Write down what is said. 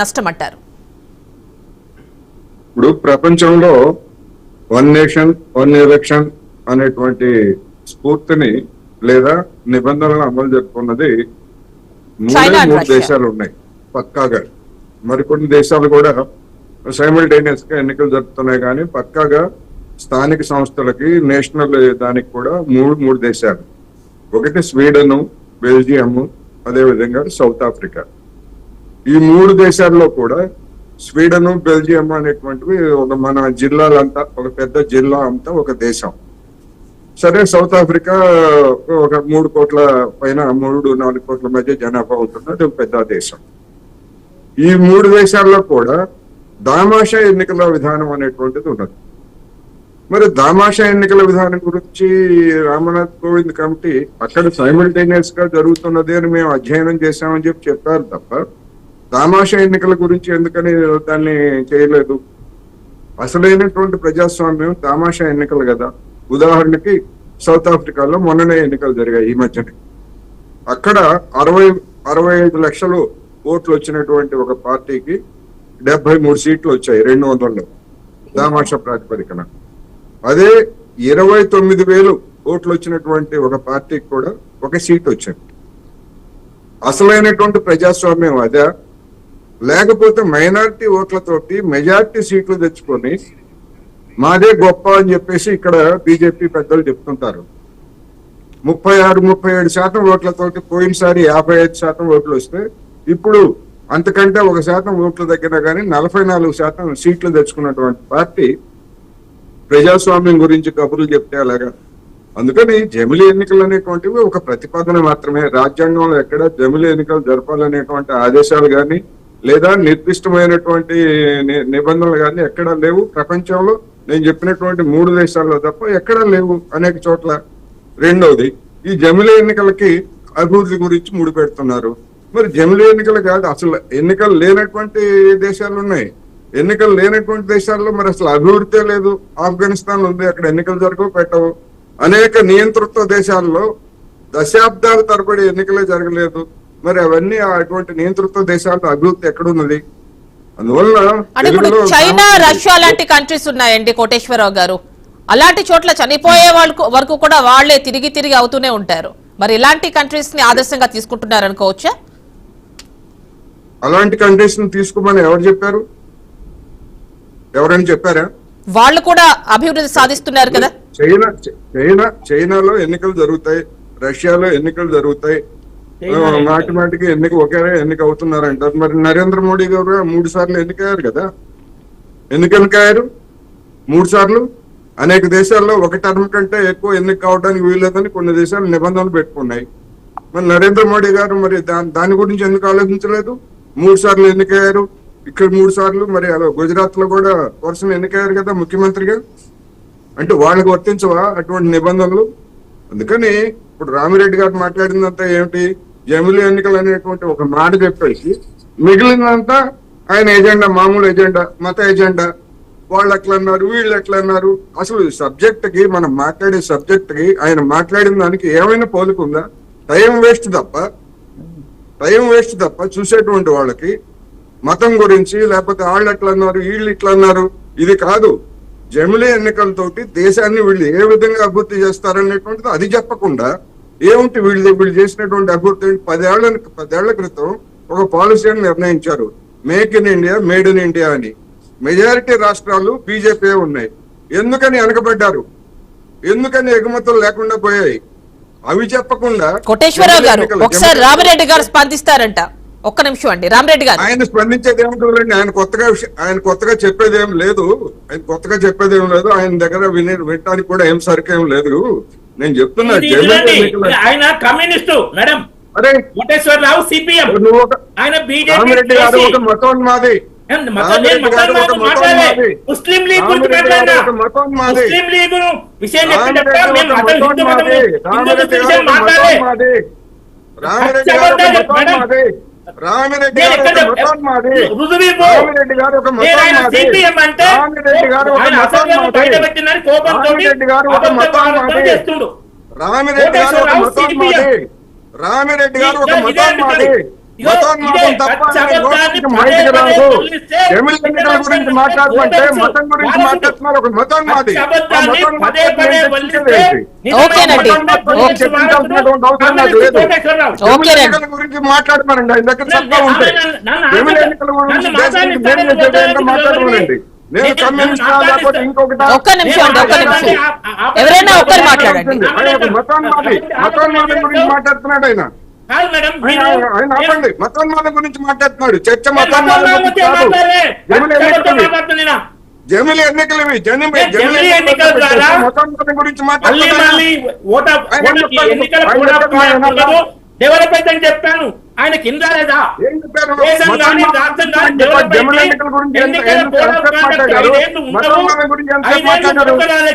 నష్టమంటారు. ఇప్పుడు ప్రపంచంలో one nation one election అనేటువంటి స్ఫూర్తిని లేదా నిబంధనలను అమలు జరుపుకున్నది మూడు దేశాలు ఉన్నాయి పక్కాగా. మరికొన్ని దేశాలు కూడా సైమల్టేనియస్ గా ఎన్నికలు జరుపుతున్నాయి, కానీ పక్కాగా స్థానిక సంస్థలకి నేషనల్ దానికి కూడా మూడు దేశాలు. ఒకటి స్వీడన్, బెల్జియం, అదేవిధంగా సౌత్ ఆఫ్రికా. ఈ మూడు దేశాల్లో కూడా స్వీడన్, బెల్జియం అనేటువంటివి ఒక మన జిల్లాలంతా, ఒక పెద్ద జిల్లా అంతా ఒక దేశం. సరే, సౌత్ ఆఫ్రికా ఒక 3 కోట్ల పైన 3-4 కోట్ల మధ్య జనాభా ఉంటుంది, అది ఒక పెద్ద దేశం. ఈ మూడు దేశాల్లో కూడా దామాషా ఎన్నికల విధానం అనేటువంటిది ఉన్నది. మరి దామాషా ఎన్నికల విధానం గురించి రామ్నాథ్ కోవింద్ కమిటీ అక్కడ సైమల్టేనియస్ గా జరుగుతున్నది అని మేము అధ్యయనం చేశామని చెప్పారు తప్ప దామాషా ఎన్నికల గురించి ఎందుకని దాన్ని చేయలేదు. అసలైనటువంటి ప్రజాస్వామ్యం దామాషా ఎన్నికలు కదా. ఉదాహరణకి సౌత్ ఆఫ్రికాలో మొన్ననే ఎన్నికలు జరిగాయి ఈ మధ్యనే. అక్కడ 65 లక్షలు ఓట్లు వచ్చినటువంటి ఒక పార్టీకి 73 సీట్లు వచ్చాయి 200లో దామాషా ప్రాతిపదికన. అదే 29,000 ఓట్లు వచ్చినటువంటి ఒక పార్టీకి కూడా 1 సీట్ వచ్చింది. అసలైనటువంటి ప్రజాస్వామ్యం అదే, లేకపోతే మైనారిటీ ఓట్లతోటి మెజారిటీ సీట్లు తెచ్చుకొని మాదే గొప్ప అని చెప్పేసి ఇక్కడ బీజేపీ పెద్దలు చెప్తుంటారు. 36-37% ఓట్లతోటి పోయినసారి 55% ఓట్లు వస్తే ఇప్పుడు అంతకంటే 1% ఓట్లు తగ్గినా కానీ 44% సీట్లు తెచ్చుకున్నటువంటి పార్టీ ప్రజాస్వామ్యం గురించి కబుర్లు చెప్తే అలాగా. అందుకని జమిలీ ఎన్నికలు అనేటువంటివి ఒక ప్రతిపాదన మాత్రమే. రాజ్యాంగంలో ఎక్కడ జమిలీ ఎన్నికలు జరపాలనేటువంటి ఆదేశాలు కానీ లేదా నిర్దిష్టమైనటువంటి నిబంధనలు కానీ ఎక్కడా లేవు. ప్రపంచంలో నేను చెప్పినటువంటి 3 దేశాల్లో తప్ప ఎక్కడా లేవు అనేక చోట్ల. రెండవది, ఈ జమిలీ ఎన్నికలకి అభివృద్ధి గురించి ముడిపెడుతున్నారు. మరి జమిలీ ఎన్నికలు కాదు, అసలు ఎన్నికలు లేనటువంటి దేశాలు ఉన్నాయి. ఎన్నికలు లేనటువంటి దేశాల్లో మరి అసలు అభివృద్ధి లేదు. ఆఫ్ఘనిస్తాన్ ఉంది, అక్కడ ఎన్నికలు జరగవు, పెట్టవు. అనేక నియంతృత్వ దేశాల్లో దశాబ్దాల తరబడి ఎన్నికలే జరగలేదు. మరి అవన్నీ అటువంటి నియంతృత్వ దేశాల్లో అభివృద్ధి ఎక్కడున్నది? అందువల్ల చైనా, రష్యా లాంటి కంట్రీస్ ఉన్నాయండి కోటేశ్వరరావు గారు. అలాంటి చోట్ల చనిపోయే వరకు కూడా వాళ్లే తిరిగి అవుతూనే ఉంటారు. మరి ఇలాంటి కంట్రీస్ ని ఆదర్శంగా తీసుకుంటున్నారు అనుకోవచ్చా? అలాంటి కంట్రీస్ ని తీసుకోమని ఎవరు చెప్పారు? ఎవరైనా చెప్పారా? వాళ్ళు కూడా అభివృద్ధి సాధిస్తున్నారు కదా. చైనాలో ఎన్నికలు జరుగుతాయి, రష్యాలో ఎన్నికలు జరుగుతాయి, మాటిమాటికి ఒకే ఎన్నిక అవుతున్నారంటారు. మరి నరేంద్ర మోడీ గారు 3 సార్లు ఎన్నికయ్యారు కదా. ఎందుకు ఎన్నికయ్యారు 3 సార్లు? అనేక దేశాల్లో ఒక టర్మ్ కంటే ఎక్కువ ఎన్నిక కావడానికి వీల్లేదని కొన్ని దేశాలు నిబంధనలు పెట్టుకున్నాయి. మరి నరేంద్ర మోడీ గారు మరి దాని గురించి ఎందుకు ఆలోచించలేదు? 3 సార్లు ఎన్నికయ్యారు, ఇక్కడ 3 సార్లు. మరి గుజరాత్ లో కూడా వరుసను ఎన్నికయ్యారు కదా ముఖ్యమంత్రిగా. అంటే వాళ్ళకి వర్తించవా అటువంటి నిబంధనలు? అందుకని ఇప్పుడు రామిరెడ్డి గారు మాట్లాడిందంతా ఏమిటి? జమిలీ ఎన్నికలు అనేటువంటి ఒక మాట చెప్పేసి మిగిలినంతా ఆయన ఎజెండా, మామూలు ఎజెండా, మత ఎజెండా. వాళ్ళు ఎట్లా అన్నారు, వీళ్ళు ఎట్లా అన్నారు. అసలు సబ్జెక్ట్ కి, మనం మాట్లాడే సబ్జెక్ట్ కి ఆయన మాట్లాడిన దానికి ఏమైనా పోలికుందా? టైం వేస్ట్ తప్ప చూసేటువంటి వాళ్ళకి మతం గురించి లేకపోతే వాళ్ళు ఎట్లా అన్నారు, వీళ్ళు ఇట్లా అన్నారు, ఇది కాదు. జమిలీ ఎన్నికలతోటి దేశాన్ని వీళ్ళు ఏ విధంగా అభివృద్ధి చేస్తారనేటువంటిది అది చెప్పకుండా ఏమిటి వీళ్ళు చేసినటువంటి అభివృద్ధి? 10 ఏళ్ల క్రితం ఒక పాలసీని నిర్ణయించారు, make in India, made in India అని. మెజారిటీ రాష్ట్రాలు బీజేపీ ఉన్నాయి. ఎందుకని వెనకబడ్డారు? ఎందుకని ఎగుమతులు లేకుండా పోయాయి? అవి చెప్పకుండా కోటేశ్వరరావు గారు ఒకసారి రామిరెడ్డి గారు స్పందిస్తారంట. ఒక్క నిమిషం అండి రామిరెడ్డి గారు. ఆయన స్పందించేది ఏమిటండి? ఆయన కొత్తగా చెప్పేది ఏం లేదు. ఆయన దగ్గర వినడానికి కూడా ఏం సరికేం లేదు. నేను చెప్తున్నా, ఆయన కమ్యూనిస్టు మేడం. అరే కోటేశ్వరరావు సిపిఎం, ఆయన బీజేపీ ఒక మతోన్మాది. ముస్లిం లీగ్ విషయం రామిరెడ్డి గారు ఒక మతోన్మాది. రామిరెడ్డి గారు ఒక మతోన్మాది. రామిరెడ్డి గారు ఒక మతోన్మాది. ఇగో మతోన్మాదం ఇదే తప్ప పచ్చబద్ధాన్ని నోటికి పదే బయటికి పదే రాదు. వదిలిస్తే జమిలి ఎన్నికల గురించి మాట్లాడమంటే మతం గురించి మాట్లాడుతున్నారు. ఒక మతోన్మాది. ఆ పచ్చబద్ధాన్ని మతోన్మాది పదే పదే నేను వదిలిస్తే చర్చించేది ఏంటి? ఓకేనండి. చర్చించాల్సినటువంటి అవసరం నాకు లేదు. కోటేశ్వరరావు ఓకే జమిలి రండి. ఎన్నికల గురించి మాట్లాడమనండి. ఆయన దగ్గర చట్టం ఉంటాయి. నన్ను జమిలి ఎన్నికల గురించి దేశానికి మేలు చేసేది ఏంటో మాట్లాడమనండి. నేను కమ్యూనిస్టా లేకపోతే ఇంకొకటి ఒక్క నిమిషం అండి, ఒక్క నిమిషం. ఎవరైనా ఒక్కరు మాట్లాడండి. ఆయన ఒక మతోన్మాది గురించి మాట్లాడుతున్నాడు ఆయన. కాదు మేడం ఆయన ఆపండి. మతోన్మాదం గురించి మాట్లాడుతున్నాడు. చర్చ మతోన్మాదం మతోన్మాదం గురించి కాదు. జమిలి ఎన్నికలు మాట్లాడుతున్నా జమిలి ఎన్నికలు జమిలి ఎన్నికల ద్వారా మతోన్మాదం గురించి మళ్ళీ మాట్లాడుతున్నాడు. మళ్ళీ ఎన్నికల డెవలప్మెంట్ అని చెప్పాను. ఆయన కింద లేదా ఏం చెప్పారు? దేశం కానీ రాష్ట్రం కానీ డెవలప్మెంట్ జమిలి ఎన్నికల గురించి ఎన్నికల ఎంత మాట్లాడారు? మతోన్మాదం గురించి ఎంత మాట్లాడారు?